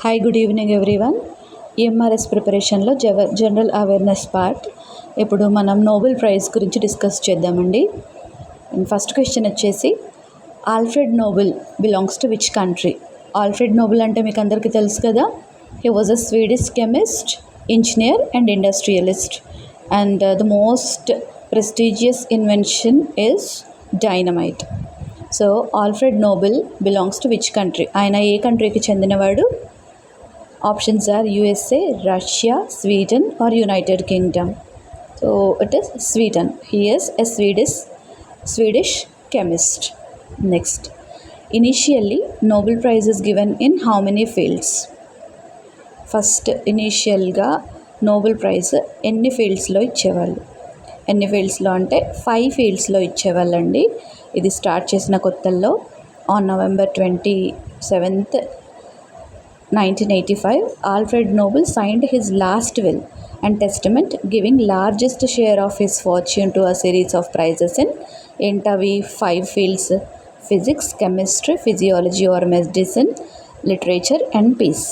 Hi, good evening everyone. EMRS ప్రిపరేషన్లో general awareness part. ఇప్పుడు మనం నోబెల్ ప్రైజ్ గురించి డిస్కస్ చేద్దామండి. ఫస్ట్ క్వశ్చన్ వచ్చేసి, Alfred Nobel belongs to which country? Alfred Nobel అంటే మీకు అందరికీ తెలుసు కదా. He was a Swedish chemist, engineer and industrialist, and the most prestigious invention is dynamite. So Alfred Nobel belongs to which country? ఆయన ఏ కంట్రీకి చెందినవాడు? Options are USA, Russia, Sweden or United Kingdom. So it is Sweden. He is a Swedish chemist. Next, initially Nobel Prize is given in how many fields? First ఇనీషియల్గా Nobel prize ఎన్ని ఫీల్డ్స్లో ఇచ్చేవాళ్ళు? ఎన్ని ఫీల్డ్స్లో అంటే 5 ఫీల్డ్స్లో ఇచ్చేవాళ్ళండి. ఇది స్టార్ట్ చేసిన కొత్తల్లో on November 27th, 1985, Alfred Nobel signed his last will and testament, giving largest share of his fortune to a series of prizes in ఏంటవి 5 fields: physics, chemistry, physiology or medicine, literature and peace.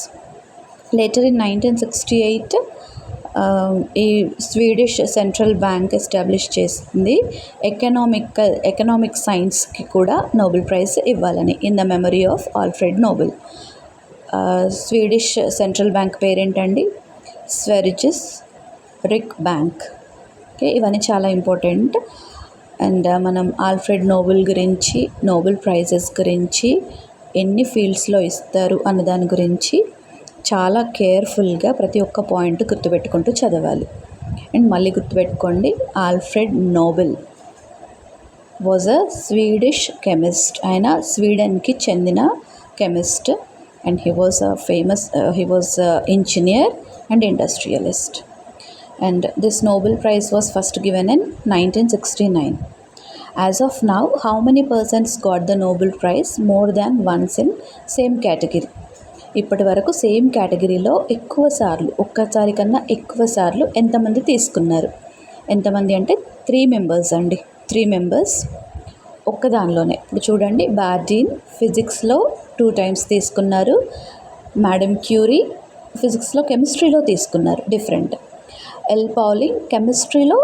Later in 1968, ఈ Swedish central bank establish చేసింది economic సైన్స్కి కూడా Nobel prize ఇవ్వాలని, in the memory of Alfred Nobel. Swedish central bank పేరేంటండి? Sveriges రిక్ bank. Okay, ఇవన్నీ చాలా important. And మనం Alfred Nobel గురించి, నోబెల్ ప్రైజెస్ గురించి, ఎన్ని ఫీల్డ్స్లో ఇస్తారు అన్న దాని గురించి చాలా కేర్ఫుల్గా ప్రతి ఒక్క పాయింట్ గుర్తుపెట్టుకుంటూ చదవాలి. అండ్ మళ్ళీ గుర్తుపెట్టుకోండి, Alfred Nobel was a Swedish chemist. ఆయన స్వీడన్కి చెందిన chemist. And he was engineer and industrialist. And this Nobel Prize was first given in 1969. As of now, how many persons got the Nobel Prize more than once in same category? ఇప్పటి వరకు same కేటగిరీలో ఎక్కువ సార్లు, ఒక్కసారి కన్నా ఎక్కువ సార్లు ఎంతమంది తీసుకున్నారు? ఎంతమంది అంటే 3 మెంబర్స్ అండి. 3 మెంబర్స్ ఒక్కదానిలోనే. ఇప్పుడు చూడండి, బార్డీన్ ఫిజిక్స్లో 2 times తీసుకున్నారు. మేడం క్యూరీ ఫిజిక్స్లో, కెమిస్ట్రీలో తీసుకున్నారు, డిఫరెంట్. ఎల్ పౌలింగ్ కెమిస్ట్రీలో,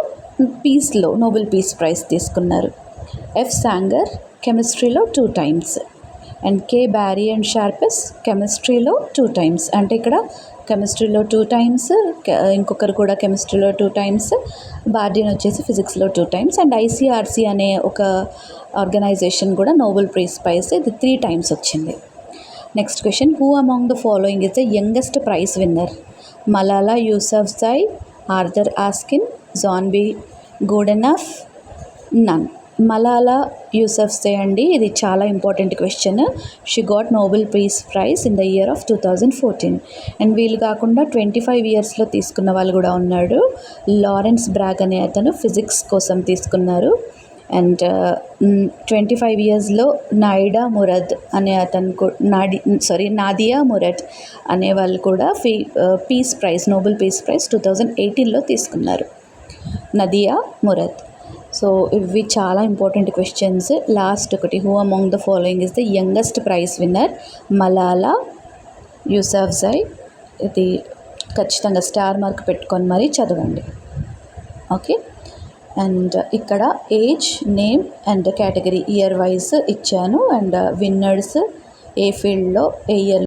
పీస్లో నోబెల్ పీస్ ప్రైజ్ తీసుకున్నారు. ఎఫ్ సాంగర్ కెమిస్ట్రీలో 2 times. And K Barry and Sharpless కెమిస్ట్రీలో 2 times. అంటే ఇక్కడ కెమిస్ట్రీలో 2 times, ఇంకొకరు కూడా కెమిస్ట్రీలో 2 times, బార్డీన్ వచ్చేసి ఫిజిక్స్లో 2 times. అండ్ ICRC అనే ఒక ఆర్గనైజేషన్ కూడా నోబెల్ పీస్ ప్రైజ్ ఇది 3 times వచ్చింది. Next question, who among the following is the youngest prize winner? Malala Yousafzai, Arthur Ashkin, John B Goodenough, none. Malala Yousafzai అండి, ఇది చాలా important question. She got Nobel peace prize in the year of 2014. And వీళ్ళు కాకుండా 25 yearsలో తీసుకున్న వాళ్ళు కూడా ఉన్నాడు. లారెన్స్ బ్రాగ్ అనే అతను ఫిజిక్స్ కోసం తీసుకున్నారు. అండ్ 25 yearsలో నాడియా మురాద్ అనే అతను, నాదియా మురాద్ అనే వాళ్ళు కూడా peace prize, Nobel peace prize 2018లో తీసుకున్నారు, నదియా మురాద్. సో ఇవి చాలా ఇంపార్టెంట్ క్వశ్చన్స్. లాస్ట్ ఒకటి, who among the following is the youngest prize winner? Malala Yousafzai. ఇది ఖచ్చితంగా స్టార్ మార్క్ పెట్టుకొని మరీ చదవండి. ఓకే, అండ్ ఇక్కడ age, name and category year wise ఇచ్చాను. అండ్ విన్నర్స్ ఏ ఫీల్డ్లో, ఏ ఇయర్